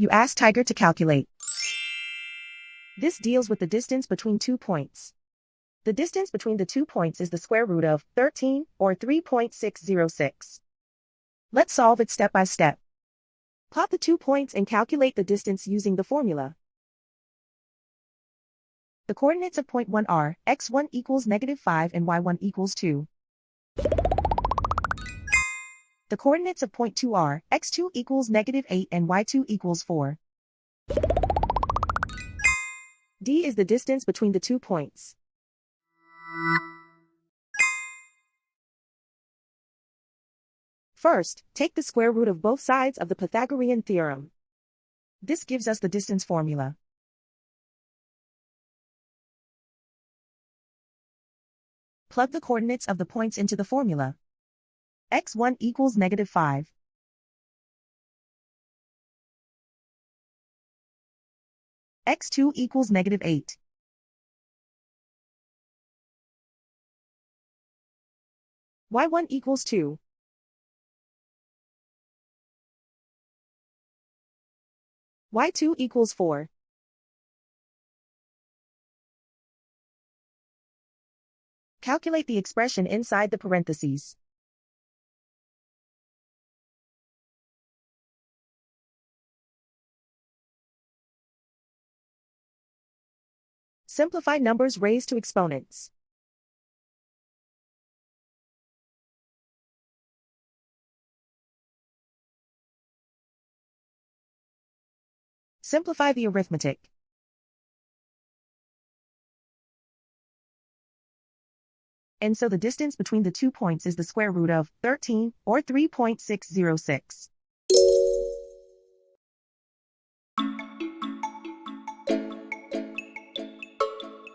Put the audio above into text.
You ask Tiger to calculate. This deals with the distance between 2 points. The distance between the 2 points is the square root of 13, or 3.606. Let's solve it step by step. Plot the 2 points and calculate the distance using the formula. The coordinates of point 1 are x1 equals -5 and y1 equals 2. The coordinates of point 2 are x2 equals -8 and y2 equals 4. D is the distance between the 2 points. First, take the square root of both sides of the Pythagorean theorem. This gives us the distance formula. Plug the coordinates of the points into the formula. x1 equals -5. x2 equals -8. y1 equals 2. y2 equals 4. Calculate the expression inside the parentheses. Simplify numbers raised to exponents. Simplify the arithmetic. And so the distance between the 2 points is the square root of 13, or 3.606.